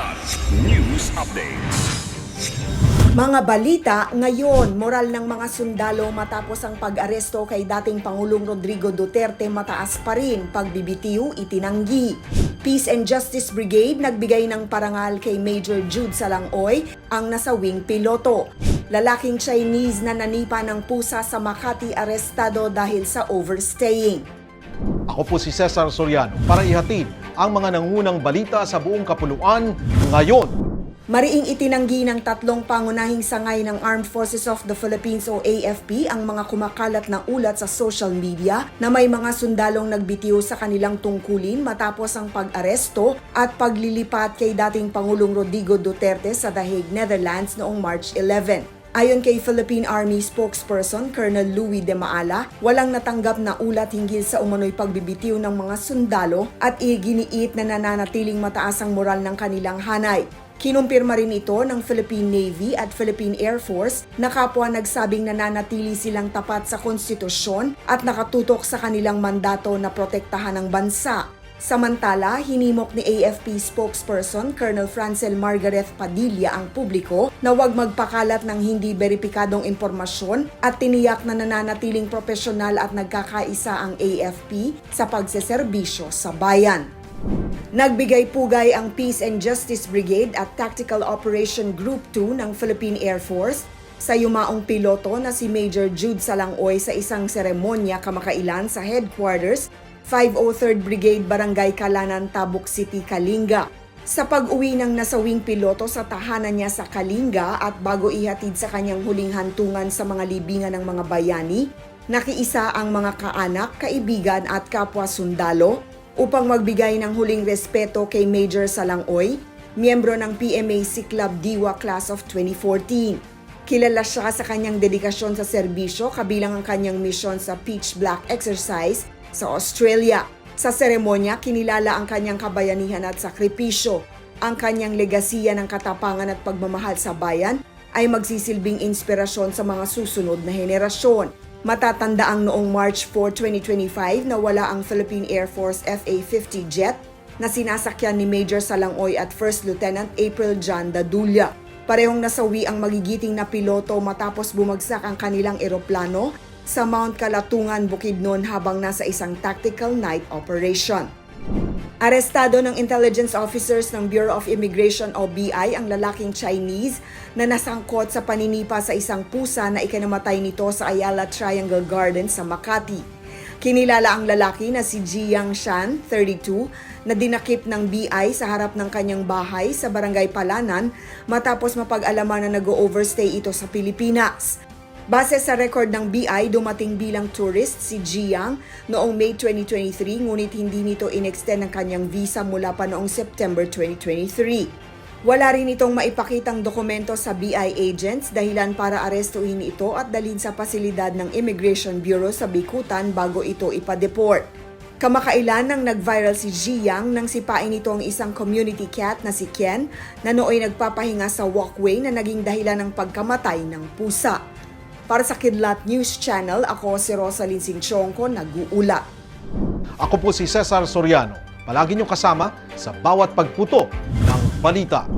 Kidlat News Updates. Mga balita ngayon, moral ng mga sundalo matapos ang pag-aresto kay dating Pangulong Rodrigo Duterte mataas pa rin, pagbibitiw itinanggi. Peace and Justice Brigade nagbigay ng parangal kay Major Jude Salangoy, ang nasawing piloto. Lalaking Chinese na nanipa ng pusa sa Makati arestado dahil sa overstaying. Ako po si Cesar Soriano para ihatid ang mga nangunang balita sa buong kapuluan ngayon. Mariing itinanggi ng tatlong pangunahing sangay ng Armed Forces of the Philippines o AFP ang mga kumakalat na ulat sa social media na may mga sundalong nagbitiw sa kanilang tungkulin matapos ang pag-aresto at paglilipat kay dating Pangulong Rodrigo Duterte sa The Hague, Netherlands noong March 11. Ayon kay Philippine Army spokesperson Colonel Louis de Maala, walang natanggap na ulat hinggil sa umano'y pagbibitiw ng mga sundalo at iginiit na nananatiling mataas ang moral ng kanilang hanay. Kinumpirma rin ito ng Philippine Navy at Philippine Air Force na kapwa nagsabing nananatili silang tapat sa konstitusyon at nakatutok sa kanilang mandato na protektahan ang bansa. Samantala, hinimok ni AFP spokesperson Colonel Francel Margaret Padilla ang publiko na huwag magpakalat ng hindi beripikadong impormasyon at tiniyak na nananatiling profesional at nagkakaisa ang AFP sa pagseserbisyo sa bayan. Nagbigay pugay ang Peace and Justice Brigade at Tactical Operation Group 2 ng Philippine Air Force sa yumaong piloto na si Major Jude Salangoy sa isang seremonya kamakailan sa headquarters 503rd Brigade Barangay Kalanan, Tabuk City, Kalinga. Sa pag-uwi ng nasawing piloto sa tahanan niya sa Kalinga at bago ihatid sa kanyang huling hantungan sa mga libingan ng mga bayani, nakiisa ang mga kaanak, kaibigan at kapwa sundalo upang magbigay ng huling respeto kay Major Salangoy, miyembro ng PMAC Club Diwa Class of 2014. Kilala siya sa kanyang dedikasyon sa serbisyo kabilang ang kanyang misyon sa Pitch Black Exercise sa Australia. Sa seremonya, kinilala ang kanyang kabayanihan at sakripisyo. Ang kanyang legasiya ng katapangan at pagmamahal sa bayan ay magsisilbing inspirasyon sa mga susunod na henerasyon. Matatandaang noong March 4, 2025 na wala ang Philippine Air Force FA-50 jet na sinasakyan ni Major Salangoy at First Lieutenant April John Dadulla. Parehong nasawi ang magigiting na piloto matapos bumagsak ang kanilang eroplano sa Mount Kalatungan, Bukidnon habang nasa isang tactical night operation. Arestado ng intelligence officers ng Bureau of Immigration o BI ang lalaking Chinese na nasangkot sa paninipa sa isang pusa na ikinamatay nito sa Ayala Triangle Garden sa Makati. Kinilala ang lalaki na si Jiang Shan, 32, na dinakip ng BI sa harap ng kanyang bahay sa Barangay Palanan matapos mapag-alaman na nag-overstay ito sa Pilipinas. Base sa record ng BI, dumating bilang tourist si Jiang noong May 2023 ngunit hindi nito inextend ang kanyang visa mula pa noong September 2023. Wala rin itong maipakitang dokumento sa BI agents dahilan para arestuhin ito at dalhin sa pasilidad ng Immigration Bureau sa Bikutan bago ito ipa-deport. Kamakailan nang nag-viral si Jiang nang sipain ito ang isang community cat na si Ken na nooy nagpapahinga sa walkway na naging dahilan ng pagkamatay ng pusa. Para sa Kidlat News Channel, ako si Rosalyn Sinchonko, nag-uulat. Ako po si Cesar Soriano. Palagi niyong kasama sa bawat pagputo ng balita.